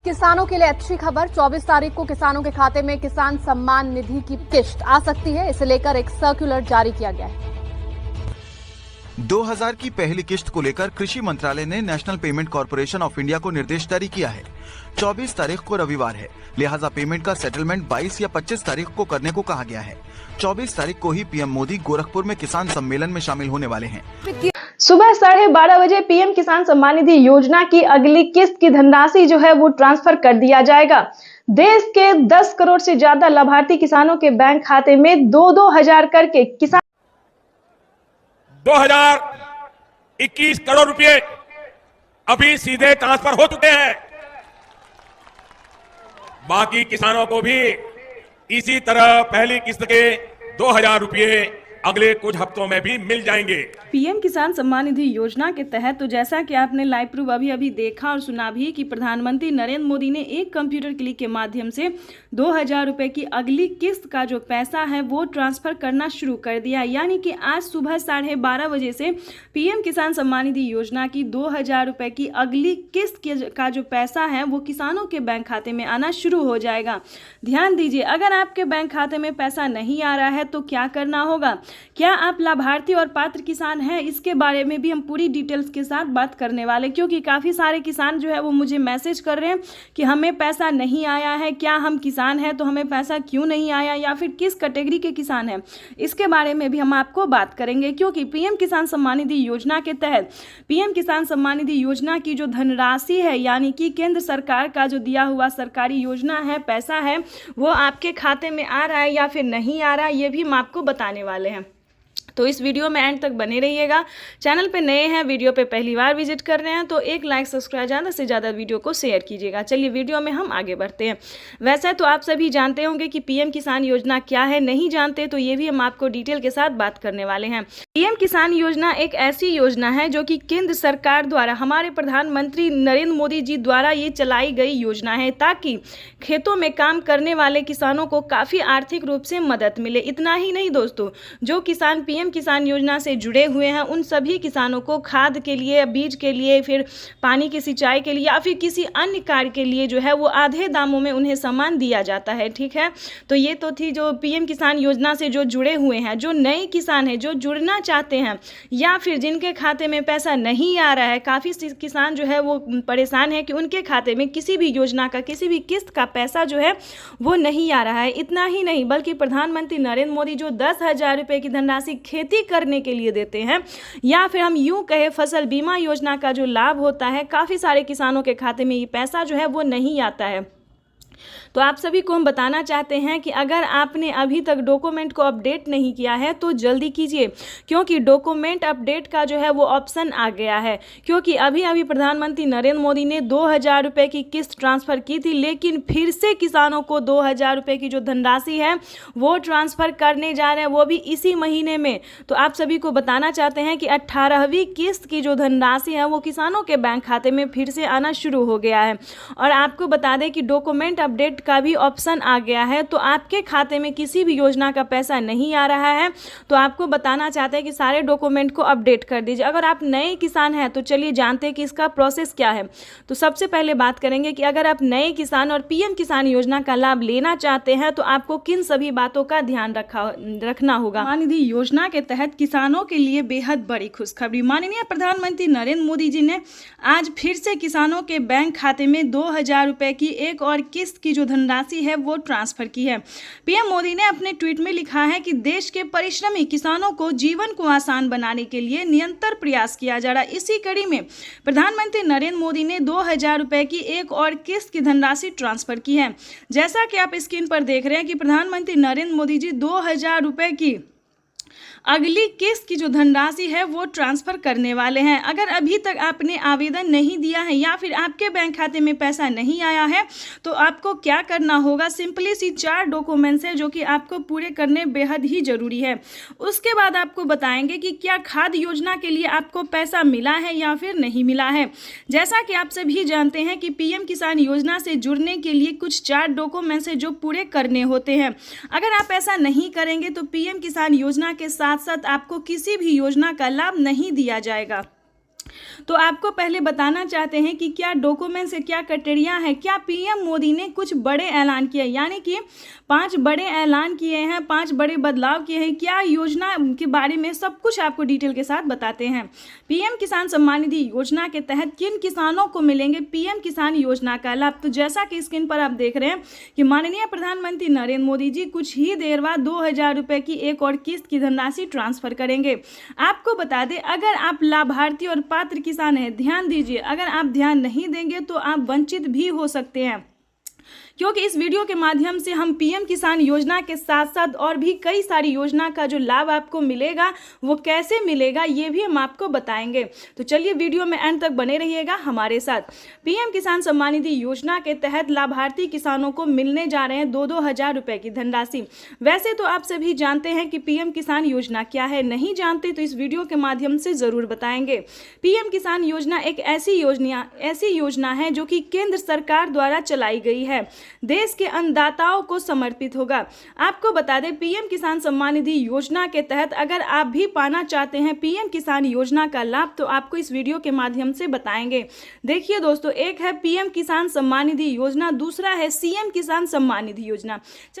किसानों के लिए अच्छी खबर, 24 तारीख को किसानों के खाते में किसान सम्मान निधि की किश्त आ सकती है। इसे लेकर एक सर्कुलर जारी किया गया है। 2000 की पहली किश्त को लेकर कृषि मंत्रालय ने national payment corporation of India को निर्देश जारी किया है। 24 तारीख को रविवार है, लिहाजा पेमेंट का सेटलमेंट 22 या 25 तारीख को करने को कहा गया है। 24 तारीख को ही पीएम मोदी गोरखपुर में किसान सम्मेलन में शामिल होने वाले हैं। सुबह 12:30 बजे पीएम किसान सम्मान निधि योजना की अगली किस्त की धनराशि जो है वो ट्रांसफर कर दिया जाएगा। देश के 10 करोड़ से ज्यादा लाभार्थी किसानों के बैंक खाते में 2-2 हजार करके किसान 2021 करोड़ रुपए अभी सीधे ट्रांसफर हो चुके हैं। बाकी किसानों को भी इसी तरह पहली किस्त के 2000 रुपए अगले कुछ हफ्तों में भी मिल जाएंगे। पीएम किसान सम्मान निधि योजना के तहत तो जैसा कि आपने लाइव प्रूफ अभी देखा और सुना भी कि प्रधानमंत्री नरेंद्र मोदी ने एक कंप्यूटर क्लिक के माध्यम से 2000 रुपए की अगली किस्त का जो पैसा है वो ट्रांसफर करना शुरू कर दिया। यानी कि आज सुबह 12:30 बजे से पीएम किसान सम्मान निधि योजना की 2000 रुपए की अगली किस्त का जो पैसा है वो किसानों के बैंक खाते में आना शुरू हो जाएगा। ध्यान दीजिए, अगर आपके बैंक खाते में पैसा नहीं आ रहा है तो क्या करना होगा, क्या आप लाभार्थी और पात्र किसान हैं, इसके बारे में भी हम पूरी डिटेल्स के साथ बात करने वाले, क्योंकि काफ़ी सारे किसान जो है वो मुझे मैसेज कर रहे हैं कि हमें पैसा नहीं आया है, क्या हम किसान हैं तो हमें पैसा क्यों नहीं आया, या फिर किस कैटेगरी के किसान हैं, इसके बारे में भी हम आपको बात करेंगे। क्योंकि पीएम किसान सम्मान निधि योजना के तहत पीएम किसान सम्मान निधि योजना की जो धनराशि है, यानी कि केंद्र सरकार का जो दिया हुआ सरकारी योजना है, पैसा है, वो आपके खाते में आ रहा है या फिर नहीं आ रहा है, ये भी हम आपको बताने वाले हैं। तो इस वीडियो में एंड तक बने रहिएगा। चैनल पे नए हैं, वीडियो पे पहली बार विजिट कर रहे हैं तो एक लाइक सब्सक्राइब, ज़्यादा से ज़्यादा वीडियो को शेयर कीजिएगा। चलिए वीडियो में हम आगे बढ़ते हैं। वैसे तो आप सभी जानते होंगे कि पीएम किसान योजना क्या है, नहीं जानते तो ये भी हम आपको डिटेल के साथ बात करने वाले हैं। पीएम किसान योजना एक ऐसी योजना है जो कि केंद्र सरकार द्वारा, हमारे प्रधानमंत्री नरेंद्र मोदी जी द्वारा ये चलाई गई योजना है, ताकि खेतों में काम करने वाले किसानों को काफ़ी आर्थिक रूप से मदद मिले। इतना ही नहीं दोस्तों, जो किसान पीएम किसान योजना से जुड़े हुए हैं उन सभी किसानों को खाद के लिए, बीज के लिए, फिर पानी की सिंचाई के लिए या फिर किसी अन्य कार्य के लिए जो है वो आधे दामों में उन्हें सामान दिया जाता है। ठीक है, तो ये तो थी जो पीएम किसान योजना से जो जुड़े हुए हैं। जो नए किसान हैं, जो जुड़ना चाहते हैं या फिर जिनके खाते में पैसा नहीं आ रहा है, काफ़ी किसान जो है वो परेशान है कि उनके खाते में किसी भी योजना का, किसी भी किस्त का पैसा जो है वो नहीं आ रहा है। इतना ही नहीं, बल्कि प्रधानमंत्री नरेंद्र मोदी जो 10,000 रुपये की धनराशि खेती करने के लिए देते हैं, या फिर हम यूं कहें फसल बीमा योजना का जो लाभ होता है, काफ़ी सारे किसानों के खाते में ये पैसा जो है वो नहीं आता है। तो आप सभी को हम बताना चाहते हैं कि अगर आपने अभी तक डॉक्यूमेंट को अपडेट नहीं किया है तो जल्दी कीजिए, क्योंकि डॉक्यूमेंट अपडेट का जो है वो ऑप्शन आ गया है। क्योंकि अभी प्रधानमंत्री नरेंद्र मोदी ने 2000 रुपये की किस्त ट्रांसफ़र की थी, लेकिन फिर से किसानों को 2000 रुपये की जो धनराशि है वो ट्रांसफ़र करने जा रहे हैं, वो भी इसी महीने में। तो आप सभी को बताना चाहते हैं कि 18वीं किस्त की जो धनराशि है वो किसानों के बैंक खाते में फिर से आना शुरू हो गया है। और आपको बता दें कि डॉक्यूमेंट अपडेट का भी ऑप्शन आ गया है। तो आपके खाते में किसी भी योजना का पैसा नहीं आ रहा है तो आपको बताना चाहते हैं कि सारे डॉक्यूमेंट को अपडेट कर दीजिए। अगर आप नए किसान हैं तो चलिए जानते हैं कि इसका प्रोसेस क्या है। तो सबसे पहले बात करेंगे कि अगर आप नए किसान और पीएम किसान योजना का लाभ लेना चाहते हैं तो आपको किन सभी बातों का ध्यान रखना होगा। सम्मान निधि योजना के तहत किसानों के लिए बेहद बड़ी खुशखबरी। माननीय प्रधानमंत्री नरेंद्र मोदी जी ने आज फिर से किसानों के बैंक खाते में 2000 रुपये की एक और किस्त की जो धनराशि है वो ट्रांसफर की है। पीएम मोदी ने अपने ट्वीट में लिखा है कि देश के परिश्रमी किसानों को जीवन को आसान बनाने के लिए निरंतर प्रयास किया जा रहा है। इसी कड़ी में प्रधानमंत्री नरेंद्र मोदी ने 2000 रुपये की एक और किस्त की धनराशि ट्रांसफर की है। जैसा कि आप स्क्रीन पर देख रहे हैं कि प्रधानमंत्री नरेंद्र मोदी जी 2000 रुपये की अगली किस्त की जो धनराशि है वो ट्रांसफ़र करने वाले हैं। अगर अभी तक आपने आवेदन नहीं दिया है या फिर आपके बैंक खाते में पैसा नहीं आया है तो आपको क्या करना होगा, सिंपली सी 4 डॉक्यूमेंट्स हैं जो कि आपको पूरे करने बेहद ही ज़रूरी है। उसके बाद आपको बताएंगे कि क्या खाद योजना के लिए आपको पैसा मिला है या फिर नहीं मिला है। जैसा कि आप सभी जानते हैं कि पीएम किसान योजना से जुड़ने के लिए कुछ 4 डॉक्यूमेंट्स हैं जो पूरे करने होते हैं। अगर आप ऐसा नहीं करेंगे तो पीएम किसान योजना के साथ साथ आपको किसी भी योजना का लाभ नहीं दिया जाएगा। तो आपको पहले बताना चाहते हैं कि क्या डॉक्यूमेंट्स है, क्या क्राइटेरिया है, क्या पीएम मोदी ने कुछ बड़े ऐलान किए, यानी कि 5 बड़े ऐलान किए हैं, 5 बड़े बदलाव किए हैं, क्या योजना के बारे में सब कुछ आपको डिटेल के साथ बताते हैं। पीएम किसान सम्मान निधि योजना के तहत किन किसानों को मिलेंगे पीएम किसान योजना का लाभ। तो जैसा कि स्क्रीन पर आप देख रहे हैं कि माननीय प्रधानमंत्री नरेंद्र मोदी जी कुछ ही देर बाद 2000 रुपये की एक और किस्त की धनराशि ट्रांसफर करेंगे। आपको बता दें, अगर आप लाभार्थी और पात्र किसान हैं, ध्यान दीजिए, अगर आप ध्यान नहीं देंगे तो आप वंचित भी हो सकते हैं, क्योंकि इस वीडियो के माध्यम से हम पीएम किसान योजना के साथ साथ और भी कई सारी योजना का जो लाभ आपको मिलेगा वो कैसे मिलेगा ये भी हम आपको बताएंगे। तो चलिए वीडियो में एंड तक बने रहिएगा हमारे साथ। पीएम किसान सम्मान निधि योजना के तहत लाभार्थी किसानों को मिलने जा रहे हैं 2-2 हजार रुपए की धनराशि। वैसे तो आप सभी जानते हैं कि पीएम किसान योजना क्या है, नहीं जानते तो इस वीडियो के माध्यम से जरूर बताएंगे। पीएम किसान योजना एक ऐसी योजना है जो कि केंद्र सरकार द्वारा चलाई गई है, देश के अन्नदाताओं को समर्पित होगा। आपको बता दें, पीएम किसान सम्मान निधि योजना के तहत अगर आप भी पाना चाहते हैं पीएम किसान योजना का लाभ तो आपको इस वीडियो के माध्यम से बताएंगे। देखिए दोस्तों, एक है पीएम किसान सम्मान निधि योजना, दूसरा है सीएम किसान सम्मान निधि योजना।